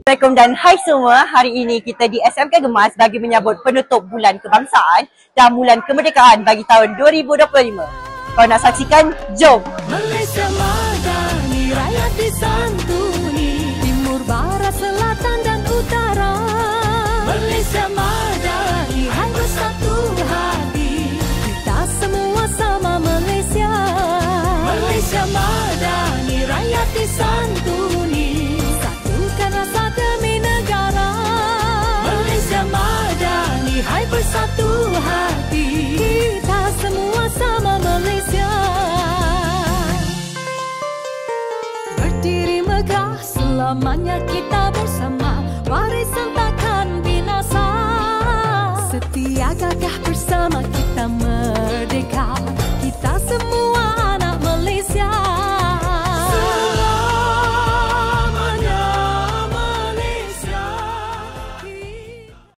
Assalamualaikum dan hai semua. Hari ini kita di SMK Gemas bagi menyambut penutup bulan kebangsaan dan bulan kemerdekaan bagi tahun 2025. Kalau nak saksikan, jom! Malaysia madani, rakyat disantuni, timur, barat, selatan dan utara. Malaysia madani, hai bersatu hati, kita semua sama Malaysia. Malaysia madani, rakyat disantuni, satukan rasa demi negara. Malaysia madani, hai bersatu hati, kita semua sama Malaysia. Berdiri megah, selamanya kita bersama, warisan takkan binasa. Setia gagah bersama kita merdeka.